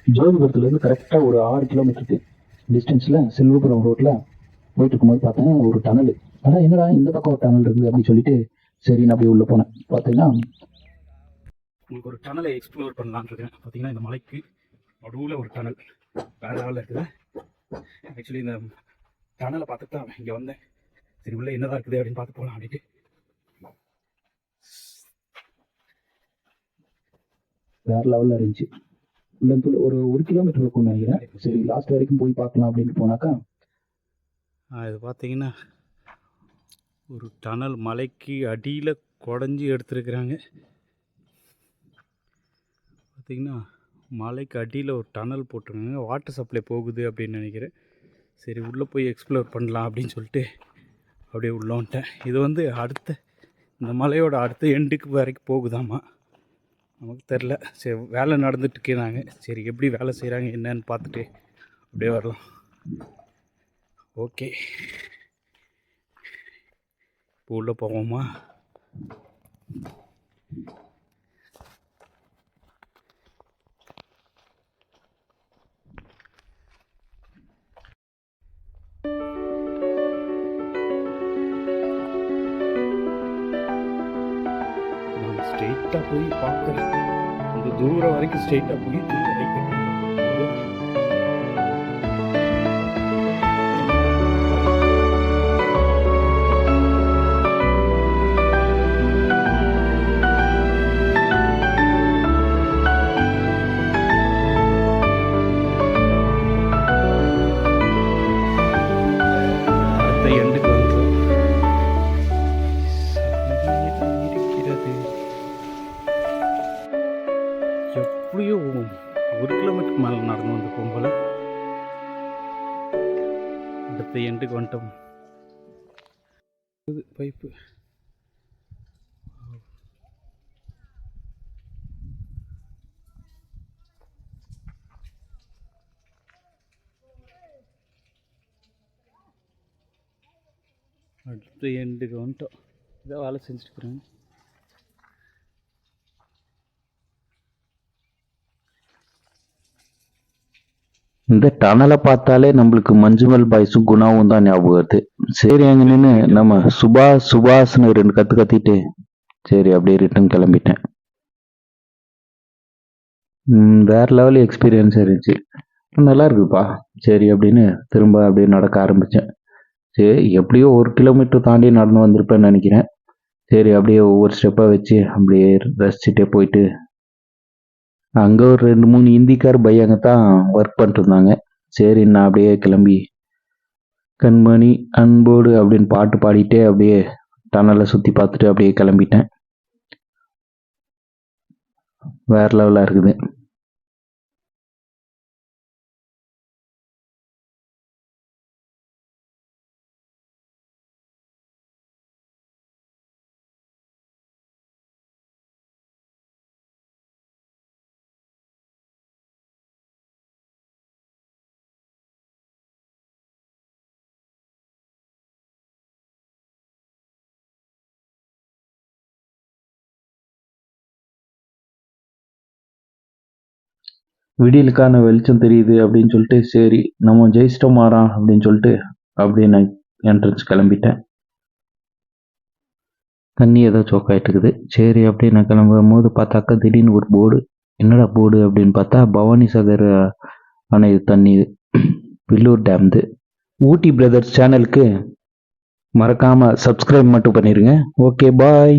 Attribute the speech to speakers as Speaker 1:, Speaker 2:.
Speaker 1: ஜோதிபுரத்துலேருந்து கரெக்டாக ஒரு 6 கிலோமீட்டருக்கு டிஸ்டன்ஸில் செல்வபுரம் ரோட்டில் போயிட்டு இருக்கும்போது பார்த்தேன் ஒரு டனல். ஆனால் என்னடா இந்த பக்கம் ஒரு டனல் இருக்குது அப்படின்னு சொல்லிட்டு சரி நான் அப்படியே உள்ளே போனேன். பார்த்தீங்கன்னா உங்களுக்கு ஒரு டனலை எக்ஸ்ப்ளோர் பண்ணலான்னு இருக்கேன். பார்த்தீங்கன்னா இந்த மலைக்கு நடுவில் ஒரு டனல் வேறு லெவலில் இருக்குது. ஆக்சுவலி இந்த டனலை பார்த்துட்டு தான் இங்கே வந்தேன். சரி உள்ளே என்னதான் இருக்குது அப்படின்னு பார்த்து போகலாம் அப்படின்ட்டு. வேறு லெவலில் இருந்துச்சு. உள்ளே ஒரு கிலோமீட்டர் இருக்கும்னு நினைக்கிறேன். சரி லாஸ்ட் வரைக்கும் போய் பார்க்கலாம் அப்படின்னு போனாக்கா
Speaker 2: இது பார்த்தீங்கன்னா ஒரு டனல் மலைக்கு அடியில் குடஞ்சி எடுத்துருக்குறாங்க. பார்த்திங்கன்னா மலைக்கு அடியில் ஒரு டனல் போட்டிருக்காங்க. வாட்டர் சப்ளை போகுது அப்படின்னு நினைக்கிறேன். சரி உள்ளே போய் எக்ஸ்ப்ளோர் பண்ணலாம் அப்படின்னு சொல்லிட்டு அப்படியே உள்ளே வந்துட்டேன். இது வந்து அடுத்த இந்த மலையோட அடுத்த எண்டுக்கு வரைக்கும் போகுதாம்மா, நமக்கு தெரில. சரி வேலை நடந்துட்டுருக்கேனாங்க. சரி எப்படி வேலை செய்கிறாங்க என்னன்னு பார்த்துட்டு அப்படியே வரலாம். ஓகே இப்போ உள்ளே போவோமா? நான் ஸ்ட்ரெயிட்டாக போய் பார்க்குறேன். இந்த தூரம் வரைக்கும் ஸ்ட்ரெயிட்டாக போய் எப்படியோ 1 கிலோமீட்டருக்கு மேலே நடந்து வந்துருப்போம் போல். அடுத்த எண்டுக்கு வந்துட்டோம். பைப்பு அடுத்த எண்டுக்கு வந்துட்டோம். இதை வேலை செஞ்சுருக்குறேன்.
Speaker 1: இந்த டனலை பார்த்தாலே நம்மளுக்கு மஞ்சுமல் பாய்ஸும் குணாவும் தான் ஞாபகம் வருது. சரி அங்கே நின்று நம்ம சுபாஷ்னு 2 கற்று கத்திட்டு சரி அப்படியே ரிட்டன் கிளம்பிட்டேன். வேற லெவல் எக்ஸ்பீரியன்ஸ் இருந்துச்சு. நல்லா இருக்குப்பா. சரி அப்படின்னு திரும்ப அப்படியே நடக்க ஆரம்பித்தேன். சரி எப்படியோ 1 கிலோமீட்டர் தாண்டி நடந்து வந்திருப்பேன்னு நினைக்கிறேன். சரி அப்படியே ஒவ்வொரு ஸ்டெப்பாக வச்சு அப்படியே ரசிச்சுட்டே போயிட்டு அங்கே ஒரு 2-3 ஹிந்திக்கார் பையங்க தான் ஒர்க் பண்ணிட்டு இருந்தாங்க. சரி நான் அப்படியே கிளம்பி கண்மணி அன்போடு அப்படின்னு பாட்டு பாடிட்டே அப்படியே டனலை சுற்றி பார்த்துட்டு அப்படியே கிளம்பிட்டேன். வேற லெவலாக இருக்குது. விடியலுக்கான வெளிச்சம் தெரியுது அப்படின்னு சொல்லிட்டு சரி நம்ம ஜெயிச்சிட்டோம் மாறான் அப்படின்னு சொல்லிட்டு அப்படியே நான் என்ட்ரன்ஸ் கிளம்பிட்டேன். தண்ணி ஏதோ சோக்காயிட்டு இருக்குது. சரி அப்படியே நான் கிளம்பும் போது பார்த்தாக்கா திடீர்னு ஒரு போர்டு. என்னடா போர்டு அப்படின்னு பார்த்தா பவானி சாகர் அணை தண்ணி பில்லூர் டேம்து. ஊட்டி பிரதர்ஸ் சேனலுக்கு மறக்காமல் சப்ஸ்கிரைப் மட்டும் பண்ணிடுங்க. Okay bye.